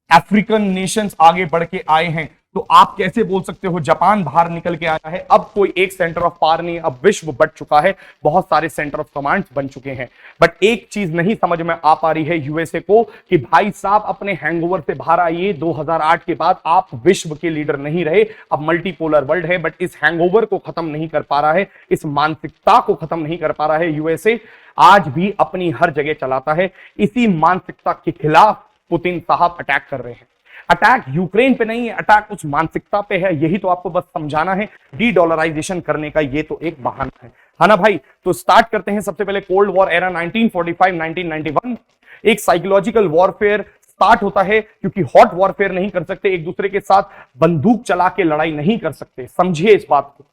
African Nations आगे बढ़ के आए हैं। तो आप कैसे बोल सकते हो जापान बाहर निकल के आया है? अब कोई एक सेंटर ऑफ पावर नहीं, अब विश्व बढ़ चुका है, बहुत सारे सेंटर ऑफ कमांड बन चुके हैं। बट एक चीज नहीं समझ में आ पा रही है यूएसए को कि भाई साहब अपने हैंगओवर से बाहर आइए। 2008 के बाद आप विश्व के लीडर नहीं रहे, अब मल्टीपोलर वर्ल्ड है। बट इस हैंगओवर को खत्म नहीं कर पा रहा है, इस मानसिकता को खत्म नहीं कर पा रहा है यूएसए। आज भी अपनी हर जगह चलाता है। इसी मानसिकता के खिलाफ पुतिन साहब अटैक कर रहे हैं। अटैक यूक्रेन पे नहीं है, अटैक उस मानसिकता पे है। यही तो आपको बस समझाना है। डी डॉलराइजेशन करने का ये तो एक बहाना है ना भाई? तो स्टार्ट करते हैं सबसे पहले कोल्ड वॉर एरा 1945-1991। एक साइकोलॉजिकल वॉरफेयर स्टार्ट होता है, क्योंकि हॉट वॉरफेयर नहीं कर सकते, एक दूसरे के साथ बंदूक चला के लड़ाई नहीं कर सकते। समझिए इस बात को।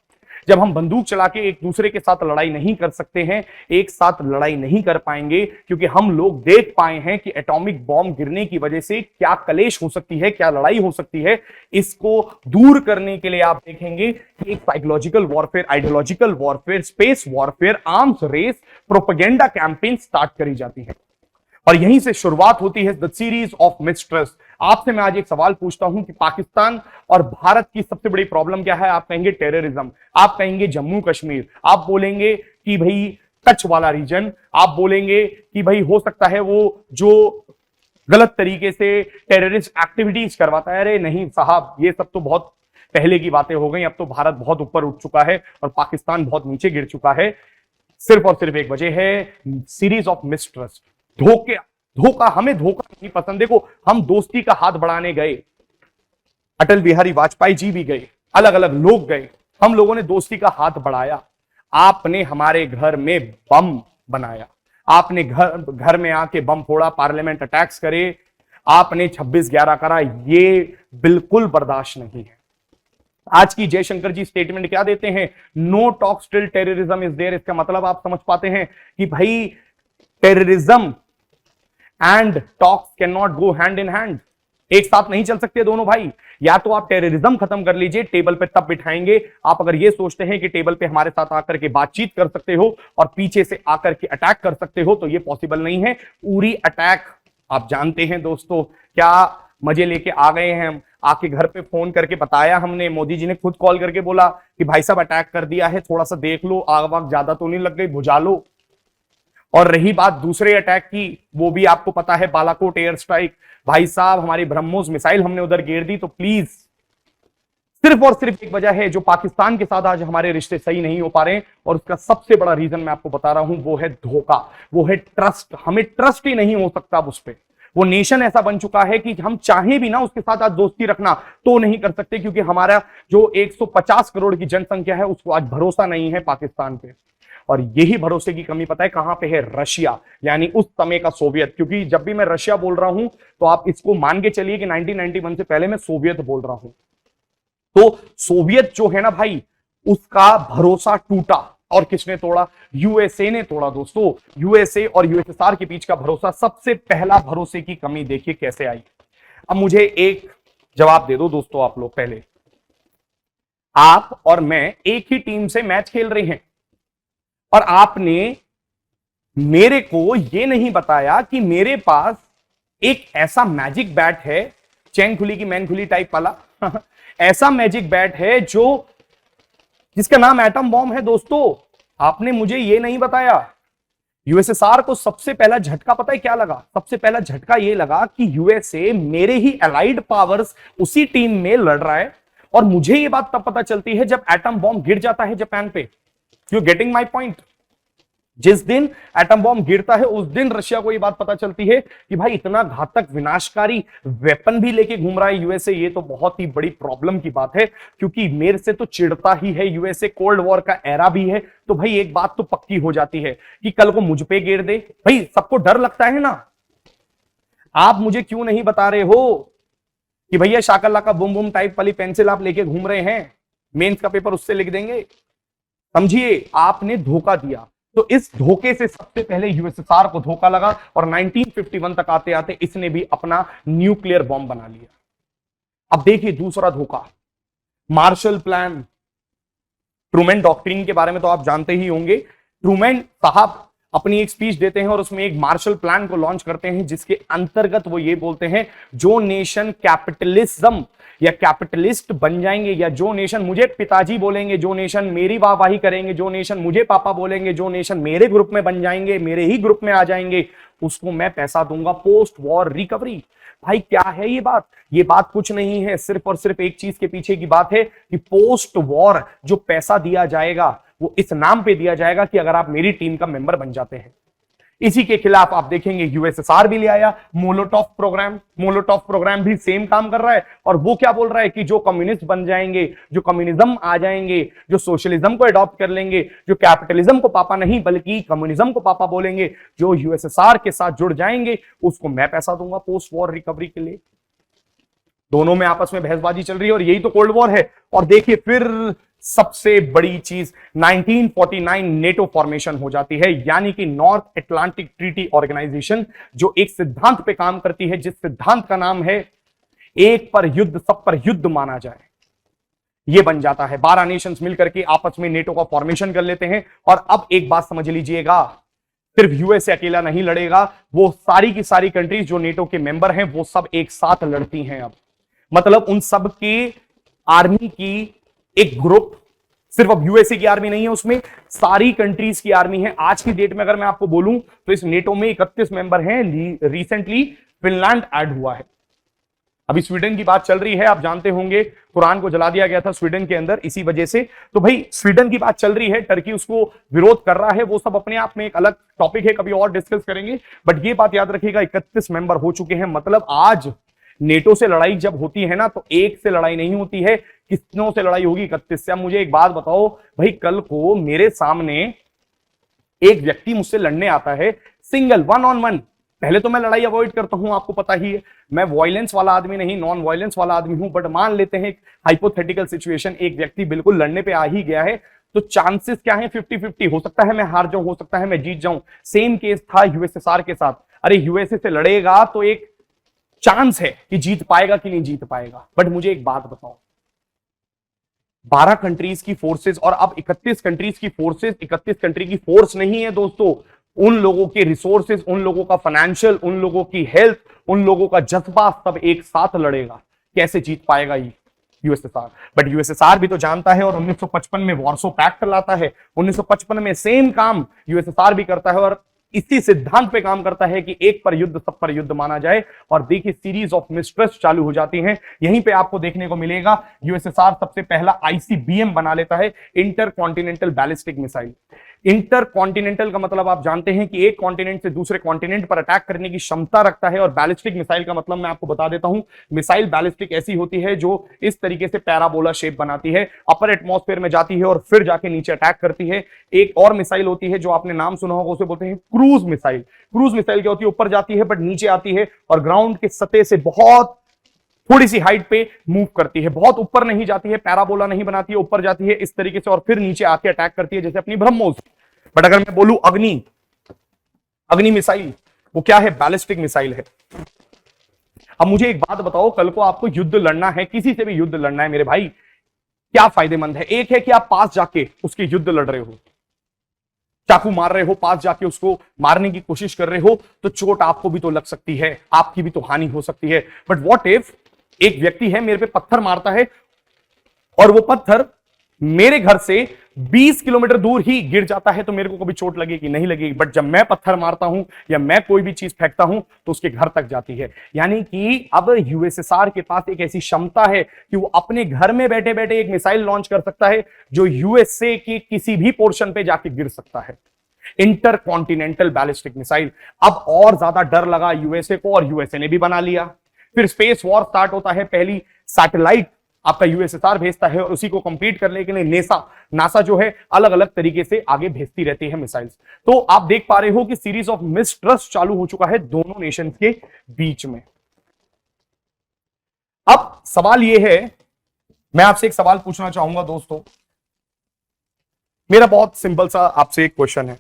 जब हम बंदूक चला के एक दूसरे के साथ लड़ाई नहीं कर सकते हैं, एक साथ लड़ाई नहीं कर पाएंगे, क्योंकि हम लोग देख पाए हैं कि एटॉमिक बॉम्ब गिरने की वजह से क्या कलेश हो सकती है, क्या लड़ाई हो सकती है। इसको दूर करने के लिए आप देखेंगे कि एक psychological warfare, ideological warfare, space warfare, arms race, propaganda campaign start करी जाती है और यहीं से शुरुआत होती है द सीरीज ऑफ मिसट्रस्ट। आपसे मैं आज एक सवाल पूछता हूं कि पाकिस्तान और भारत की सबसे बड़ी प्रॉब्लम क्या है? आप कहेंगे टेररिज्म, आप कहेंगे जम्मू कश्मीर, आप बोलेंगे कि भाई कच्छ वाला रीजन, आप बोलेंगे कि भाई हो सकता है वो जो गलत तरीके से टेररिस्ट एक्टिविटीज करवाता है। अरे नहीं साहब, ये सब तो बहुत पहले की बातें हो गई। अब तो भारत बहुत ऊपर उठ चुका है और पाकिस्तान बहुत नीचे गिर चुका है। सिर्फ और सिर्फ एक वजह है, सीरीज ऑफ मिसट्रस्ट, धोखा। हमें धोखा नहीं पसंद। देखो, हम दोस्ती का हाथ बढ़ाने गए, अटल बिहारी वाजपेयी जी भी गए, अलग अलग लोग गए, हम लोगों ने दोस्ती का हाथ बढ़ाया। आपने हमारे घर में बम बनाया, आपने घर में आके बम फोड़ा, पार्लियामेंट अटैक्स करे, आपने 26/11 करा। ये बिल्कुल बर्दाश्त नहीं है। आज की जयशंकर जी स्टेटमेंट क्या देते हैं? No talks till terrorism is there. इसका मतलब आप समझ पाते हैं कि भाई terrorism and talks can not go hand in hand. एक साथ नहीं चल सकते दोनों भाई। या तो आप टेररिज्म खत्म कर लीजिए, टेबल पे तब बिठाएंगे। आप अगर ये सोचते हैं कि टेबल पे हमारे साथ आकर के बातचीत कर सकते हो और पीछे से आकर के अटैक कर सकते हो, तो ये पॉसिबल नहीं है। उरी अटैक आप जानते हैं दोस्तों, क्या मजे लेके आ गए हैं हम। आके घर पे फोन करके बताया हमने, मोदी जी ने खुद कॉल करके बोला कि भाई साहब अटैक कर दिया है, थोड़ा सा देख लो, आग वाग ज्यादा तो नहीं लग गई, बुझा लो। और रही बात दूसरे अटैक की, वो भी आपको पता है, बालाकोट एयर स्ट्राइक। भाई साहब हमारी ब्रह्मोस मिसाइल हमने उधर गिर दी। तो प्लीज, सिर्फ और सिर्फ एक वजह है, जो पाकिस्तान के साथ आज हमारे रिश्ते सही नहीं हो पा रहे हैं, और उसका सबसे बड़ा रीजन मैं आपको बता रहा हूं, वो है धोखा, वो है ट्रस्ट। हमें ट्रस्ट ही नहीं हो सकता उस पर। वो नेशन ऐसा बन चुका है कि हम चाहे भी ना उसके साथ आज दोस्ती रखना तो नहीं कर सकते, क्योंकि हमारा जो 150 करोड़ की जनसंख्या है उसको आज भरोसा नहीं है पाकिस्तान पे। और यही भरोसे की कमी पता है कहां पे है? रशिया, यानी उस समय का सोवियत। क्योंकि जब भी मैं रशिया बोल रहा हूं तो आप इसको मान के चलिए कि 1991 से पहले मैं सोवियत बोल रहा हूं। तो सोवियत जो है ना भाई, उसका भरोसा टूटा। और किसने तोड़ा? यूएसए ने तोड़ा दोस्तों। यूएसए और यूएसएसआर के बीच का भरोसा, सबसे पहला भरोसे की कमी देखिए कैसे आई। अब मुझे एक जवाब दे दो दोस्तों, आप लोग पहले, आप और मैं एक ही टीम से मैच खेल रहे हैं और आपने मेरे को यह नहीं बताया कि मेरे पास एक ऐसा मैजिक बैट है चैन खुली की मैन खुली टाइप वाला ऐसा मैजिक बैट है जो जिसका नाम एटम बॉम्ब है। दोस्तों आपने मुझे ये नहीं बताया, यूएसएसआर को सबसे पहला झटका पता है क्या लगा? सबसे पहला झटका ये लगा कि यूएसए मेरे ही अलाइड पावर्स उसी टीम में लड़ रहा है, और मुझे ये बात तब पता चलती है जब एटम बॉम्ब गिर जाता है जापान पे। You getting my point? जिस दिन एटम बॉम्ब गिरता है उस दिन रशिया को ये बात पता चलती है कि भाई इतना घातक विनाशकारी वेपन भी लेके घूम रहा है यूएसए, ये तो बहुत ही बड़ी प्रॉब्लम की बात है, क्योंकि मेरे से तो चिढ़ता ही है यूएसए, कोल्ड वॉर का एरा भी है। तो भाई एक बात तो पक्की हो जाती है कि कल को मुझ पे गिर दे। भाई सबको डर लगता है ना, आप मुझे क्यों नहीं बता रहे हो कि भैया शाकल्ला का बुम बुम टाइप वाली पेंसिल आप लेके घूम रहे हैं, मेंस का पेपर उससे लिख देंगे? समझिए आपने धोखा दिया। तो इस धोखे से सबसे पहले यूएसएसआर को धोखा लगा और 1951 तक आते आते इसने भी अपना न्यूक्लियर बॉम्ब बना लिया। अब देखिए दूसरा धोखा, मार्शल प्लान। ट्रूमैन डॉक्ट्रिन के बारे में तो आप जानते ही होंगे। ट्रूमैन साहब अपनी एक स्पीच देते हैं और उसमें एक मार्शल प्लान को लॉन्च करते हैं, जिसके अंतर्गत वो ये बोलते हैं जो नेशन कैपिटलिज्म या कैपिटलिस्ट बन जाएंगे, या जो नेशन मुझे पिताजी बोलेंगे, जो नेशन मेरी वाहवाही करेंगे, जो नेशन मुझे पापा बोलेंगे, जो नेशन मेरे ग्रुप में बन जाएंगे, मेरे ही ग्रुप में आ जाएंगे, उसको मैं पैसा दूंगा पोस्ट वॉर रिकवरी। भाई क्या है ये बात? ये बात कुछ नहीं है, सिर्फ और सिर्फ एक चीज के पीछे की बात है कि पोस्ट वॉर जो पैसा दिया जाएगा वो इस नाम पे दिया जाएगा कि अगर आप मेरी टीम का मेंबर बन जाते हैं। इसी के खिलाफ आप देखेंगे यूएसएसआर भी ले आया मोलोटॉव प्रोग्राम। मोलोटॉव प्रोग्राम भी सेम काम कर रहा है, और वो क्या बोल रहा है कि जो कम्युनिस्ट बन जाएंगे, जो कम्युनिज्म आ जाएंगे, जो सोशलिज्म को अडॉप्ट कर लेंगे, जो कैपिटलिज्म को पापा नहीं बल्कि कम्युनिज्म को पापा बोलेंगे, जो यूएसएसआर के साथ जुड़ जाएंगे, उसको मैं पैसा दूंगा पोस्ट वॉर रिकवरी के लिए। दोनों में आपस में बहसबाजी चल रही है और यही तो कोल्ड वॉर है। और देखिए फिर सबसे बड़ी चीज 1949 नेटो फॉर्मेशन हो जाती है, यानी कि नॉर्थ अटलांटिक ट्रीटी ऑर्गेनाइजेशन, जो एक सिद्धांत पे काम करती है, जिस सिद्धांत का नाम है एक पर युद्ध सब पर युद्ध माना जाए। ये बन जाता है, 12 नेशंस मिलकर के आपस में नेटो का फॉर्मेशन कर लेते हैं। और अब एक बात समझ लीजिएगा, सिर्फ यूएसए अकेला नहीं लड़ेगा, वो सारी की सारी कंट्रीज जो नेटो के मेंबर हैं वो सब एक साथ लड़ती हैं। अब मतलब उन सब की आर्मी की एक ग्रुप, सिर्फ अब यूएसए की आर्मी नहीं है, उसमें सारी कंट्रीज की आर्मी है। आज की डेट में अगर मैं आपको बोलूं तो इस नेटो में 31 मेंबर हैं। रिसेंटली फिनलैंड ऐड हुआ है। अभी स्वीडन की बात चल रही है, आप जानते होंगे कुरान को जला दिया गया था स्वीडन के अंदर इसी वजह से। तो भाई स्वीडन की बात चल रही है, टर्की उसको विरोध कर रहा है, वो सब अपने आप में एक अलग टॉपिक है, कभी और डिस्कस करेंगे। बट ये बात याद रखिएगा 31 मेंबर हो चुके हैं। मतलब आज नेटो से लड़ाई जब होती है ना, तो एक से लड़ाई नहीं होती है, कितनों से लड़ाई होगी? 31 से। अब मुझे एक बात बताओ भाई, कल को मेरे सामने एक व्यक्ति मुझसे लड़ने आता है, सिंगल 1 on 1, पहले तो मैं लड़ाई अवॉइड करता हूं, आपको पता ही है, मैं वायलेंस वाला आदमी नहीं, नॉन वायलेंस वाला आदमी हूं। बट मान लेते हैं हाइपोथेटिकल सिचुएशन, एक व्यक्ति बिल्कुल लड़ने पे आ ही गया है, तो चांसेस क्या है? 50-50। हो सकता है मैं हार जाऊं, हो सकता है मैं जीत जाऊं। सेम केस था यूएसएसआर के साथ। अरे यूएसए से लड़ेगा तो एक चांस है कि जीत पाएगा कि नहीं जीत पाएगा। बट मुझे एक बात बताओ, 12 कंट्रीज की फोर्सेस और अब 31 कंट्रीज की फोर्सेस, 31 कंट्री की फोर्स नहीं है दोस्तों, उन लोगों के रिसोर्सेस, उन लोगों का फाइनेंशियल, उन लोगों की हेल्थ, उन लोगों का जज्बा, सब एक साथ लड़ेगा। कैसे जीत पाएगा ये यूएसएसआर? बट यूएसएसआर भी तो जानता है, और 1955 में वॉर्सो पैक्ट लाता है, 1955 में सेम काम यूएसएसआर भी करता है और इसी सिद्धांत पे काम करता है कि एक पर युद्ध सब पर युद्ध माना जाए। और देखिए सीरीज ऑफ मिस्ट्रेस चालू हो जाती हैं। यहीं पे आपको देखने को मिलेगा यूएसएसआर सबसे पहला आईसीबीएम बना लेता है, inter continental ballistic missile. Inter continental का मतलब आप जानते हैं कि एक कॉन्टिनेंट से दूसरे कॉन्टिनेंट पर अटैक करने की क्षमता रखता है। और बैलिस्टिक मिसाइल का मतलब मैं आपको बता देता हूं, मिसाइल बैलिस्टिक ऐसी होती है जो इस तरीके से पैराबोला शेप बनाती है, अपर एटमॉस्फेयर में जाती है और फिर जाके नीचे अटैक करती है। एक और मिसाइल होती है जो आपने नाम सुना होगा, उसे बोलते हैं क्रूज मिसाइल। क्रूज मिसाइल क्या होती है? ऊपर जाती है बट नीचे आती है और ग्राउंड के सतह से बहुत थोड़ी सी हाइट पे मूव करती है, बहुत ऊपर नहीं जाती है, पैराबोला नहीं बनाती है, ऊपर जाती है इस तरीके से और फिर नीचे आके अटैक करती है, जैसे अपनी ब्रह्मोस। बट अगर मैं बोलूं अग्नि मिसाइल, वो क्या है? बैलिस्टिक मिसाइल है। अब मुझे एक बात बताओ, कल को आपको युद्ध लड़ना है, किसी से भी युद्ध लड़ना है मेरे भाई, क्या फायदेमंद है? एक है कि आप पास जाके उसके युद्ध लड़ रहे हो, चाकू मार रहे हो, पास जाके उसको मारने की कोशिश कर रहे हो, तो चोट आपको भी तो लग सकती है, आपकी भी तो हानि हो सकती है। बट व्हाट इफ एक व्यक्ति है मेरे पे पत्थर मारता है और वो पत्थर मेरे घर से 20 किलोमीटर दूर ही गिर जाता है, तो मेरे को कभी चोट लगेगी? नहीं लगेगी। बट जब मैं पत्थर मारता हूं या मैं कोई भी चीज फेंकता हूं तो उसके घर तक जाती है। यानी कि अब यूएसएसआर के पास एक ऐसी क्षमता है कि वो अपने घर में बैठे बैठे एक मिसाइल लॉन्च कर सकता है जो यूएसए के किसी भी पोर्शन पे जाके गिर सकता है। Intercontinental ballistic missile. अब और ज्यादा डर लगा यूएसए को, और यूएसए ने भी बना लिया। फिर स्पेस वॉर स्टार्ट होता है। पहली सैटेलाइट आपका यूएसएसआर भेजता है और उसी को कंप्लीट करने के लिए नासा जो है अलग अलग तरीके से आगे भेजती रहती है मिसाइल्स। तो आप देख पा रहे हो कि सीरीज ऑफ मिसट्रस्ट चालू हो चुका है दोनों नेशन के बीच में। अब सवाल यह है, मैं आपसे एक सवाल पूछना चाहूंगा दोस्तों। मेरा बहुत सिंपल सा आपसे एक क्वेश्चन है।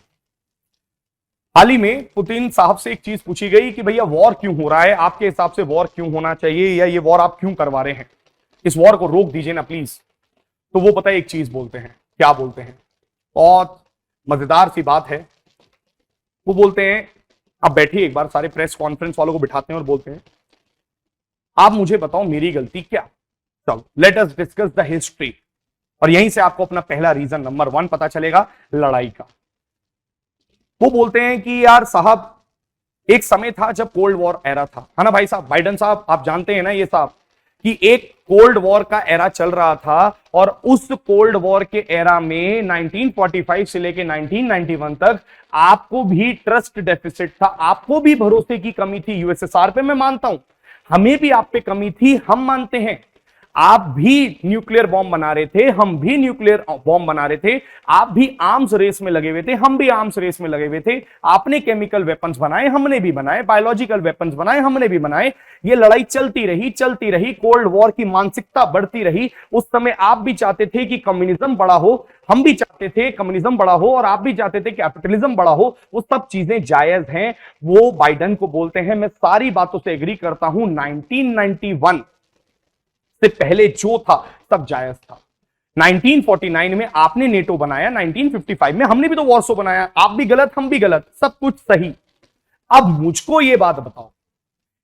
हाल ही में पुतिन साहब से एक चीज पूछी गई कि भैया वॉर क्यों हो रहा है, आपके हिसाब से वॉर क्यों होना चाहिए, या ये वॉर आप क्यों करवा रहे हैं, इस वॉर को रोक दीजिए ना प्लीज। तो वो पता है एक चीज बोलते हैं। क्या बोलते हैं? बहुत मजेदार सी बात है। वो बोलते हैं, अब बैठिए एक बार, सारे प्रेस कॉन्फ्रेंस वालों को बिठाते हैं और बोलते हैं आप मुझे बताओ मेरी गलती क्या। चलो let us discuss the history. और यहीं से आपको अपना पहला रीजन नंबर 1 पता चलेगा, लड़ाई का। वो बोलते हैं कि यार साहब एक समय था जब कोल्ड वॉर एरा था, है ना भाई साहब, बाइडन साहब आप जानते हैं ना ये साहब, कि एक कोल्ड वॉर का एरा चल रहा था। और उस कोल्ड वॉर के एरा में 1945 से लेके 1991 तक आपको भी ट्रस्ट डेफिसिट था, आपको भी भरोसे की कमी थी यूएसएसआर पे। मैं मानता हूं, हमें भी आप पे कमी थी, हम मानते हैं। आप भी न्यूक्लियर बॉम्ब बना रहे थे, हम भी न्यूक्लियर बॉम्ब बना रहे थे, आप भी आर्म्स रेस में लगे हुए थे, हम भी आर्म्स रेस में लगे हुए थे। आपने केमिकल वेपन्स बनाए, हमने भी बनाए, बायोलॉजिकल वेपन्स बनाए, हमने भी बनाए। ये लड़ाई चलती रही। कोल्ड वॉर की मानसिकता बढ़ती रही। उस समय आप भी चाहते थे कि कम्युनिज्म बड़ा हो, हम भी चाहते थे कम्युनिज्म बड़ा हो, और आप भी चाहते थे कैपिटलिज्म बड़ा हो। वो सब चीजें जायज हैं। वो बाइडन को बोलते हैं, मैं सारी बातों से एग्री करता हूं। 1991 से पहले जो था सब जायज था। 1949 में आपने नेटो बनाया, 1955 में हमने भी तो वॉर्सो बनाया। आप भी गलत, हम भी गलत, सब कुछ सही। अब मुझको ये बात बताओ,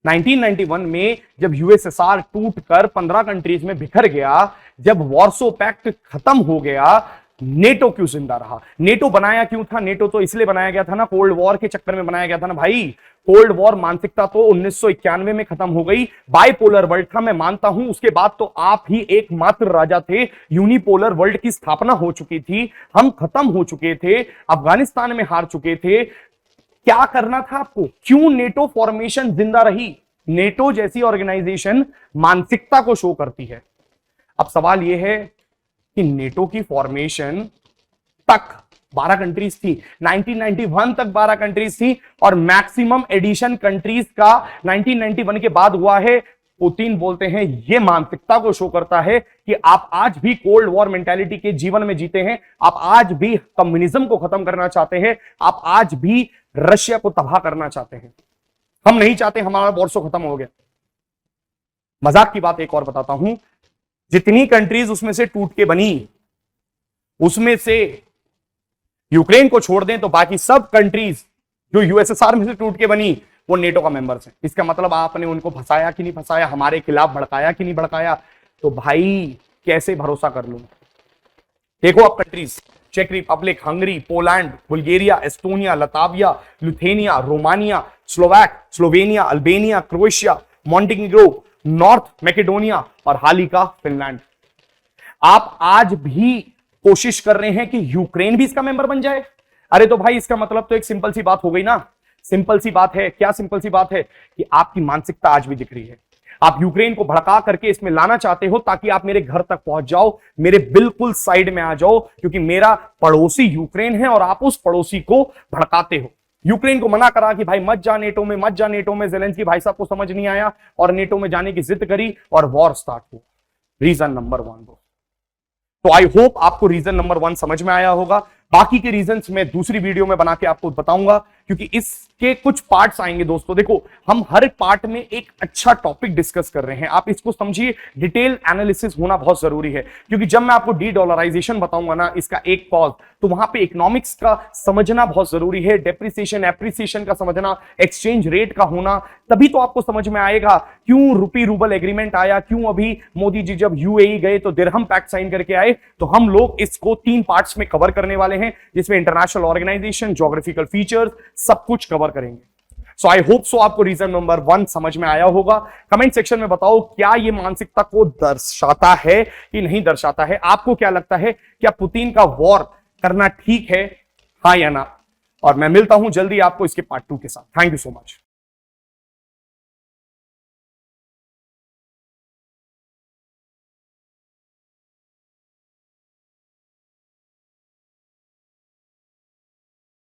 1991 में जब यूएसएसआर टूटकर 15 कंट्रीज में बिखर गया, जब वॉर्सो पैक्ट खत्म हो गया, नेटो क्यों जिंदा रहा? नेटो बनाया क्यों था? नेटो तो इसलिए बनाया गया था ना, कोल्ड वॉर के चक्कर में बनाया गया था ना भाई। कोल्ड वॉर मानसिकता तो 1991 में खत्म हो गई। बाइपोलर वर्ल्ड था, मैं मानता हूं। उसके बाद तो आप ही एकमात्र राजा थे। यूनिपोलर वर्ल्ड की स्थापना हो चुकी थी, हम खत्म हो चुके थे, अफगानिस्तान में हार चुके थे। क्या करना था आपको? क्यों नेटो फॉर्मेशन जिंदा रही? नेटो जैसी ऑर्गेनाइजेशन मानसिकता को शो करती है। अब सवाल यह है कि नेटो की फॉर्मेशन तक 12 कंट्रीज थी, 1991 तक 12 कंट्रीज थी, और मैक्सिमम एडिशन कंट्रीज का 1991 के बाद हुआ है। पुतिन बोलते हैं यह मानसिकता को शो करता है कि आप आज भी कोल्ड वॉर मेंटालिटी के जीवन में जीते हैं, आप आज भी कम्युनिज्म को खत्म करना चाहते हैं, आप आज भी रशिया को तबाह करना चाहते हैं। हम नहीं चाहते हमारा वॉर्सो खत्म हो गया। मजाक की बात एक और बताता हूं, जितनी कंट्रीज उसमें से टूट के बनी, उसमें से यूक्रेन को छोड़ दें तो बाकी सब कंट्रीज जो यूएसएसआर में से टूट के बनी वो नेटो का मेंबर्स हैं। इसका मतलब आपने उनको फंसाया कि नहीं फंसाया, हमारे खिलाफ भड़काया कि नहीं भड़काया? तो भाई कैसे भरोसा कर लूं? देखो अब कंट्रीज, चेक Republic, Hungary, Poland, Bulgaria, Estonia, Latvia, Lithuania, Romania, Slovenia, Albania, Croatia, Montenegro, North Macedonia और हाल ही का फिनलैंड। आप आज भी कोशिश कर रहे हैं कि यूक्रेन भी इसका मेंबर बन जाए। अरे तो भाई इसका मतलब तो एक सिंपल सी बात हो गई ना। सिंपल सी बात है, क्या सिंपल सी बात है? कि आपकी मानसिकता आज भी दिख रही है। आप यूक्रेन को भड़का करके इसमें लाना चाहते हो ताकि आप मेरे घर तक पहुंच जाओ, मेरे बिल्कुल साइड में आ जाओ, क्योंकि मेरा पड़ोसी यूक्रेन है और आप उस पड़ोसी को भड़काते हो। यूक्रेन को मना करा कि भाई मत जा नेटो में, मत जा नेटो में। ज़ेलेंस्की भाई साहब को समझ नहीं आया और नेटो में जाने की जिद करी और वॉर स्टार्ट हुआ। रीजन नंबर 1 तो आई होप आपको रीजन नंबर 1 समझ में आया होगा। बाकी के रीजंस मैं दूसरी वीडियो में बना के आपको बताऊंगा। क्योंकि इसके कुछ पार्ट्स आएंगे दोस्तों। देखो, हम हर पार्ट में एक अच्छा टॉपिक डिस्कस कर रहे हैं, आप इसको समझिए। डिटेल एनालिसिस होना बहुत जरूरी है, क्योंकि जब मैं आपको डी डॉलराइजेशन बताऊंगा ना, इसका एक पॉज, तो वहां पे इकोनॉमिक्स का समझना बहुत जरूरी है, डेप्रिसिएशन एप्रिसिएशन का समझना, एक्सचेंज रेट का होना, तभी तो आपको समझ में आएगा क्यों रुपी रूबल एग्रीमेंट आया, क्यों अभी मोदी जी जब यूएई गए तो दिरहम पैक्ट साइन करके आए। तो हम लोग इसको 3 पार्ट्स में कवर करने वाले हैं, जिसमें इंटरनेशनल ऑर्गेनाइजेशन, ज्योग्राफिकल फीचर्स, सब कुछ कवर करेंगे। सो आई होप सो आपको रीजन नंबर 1 समझ में आया होगा। कमेंट सेक्शन में बताओ, क्या ये मानसिकता को दर्शाता है कि नहीं दर्शाता है? आपको क्या लगता है, क्या पुतिन का वॉर करना ठीक है, हाँ या ना? और मैं मिलता हूं जल्दी आपको इसके पार्ट 2 के साथ। Thank you so much.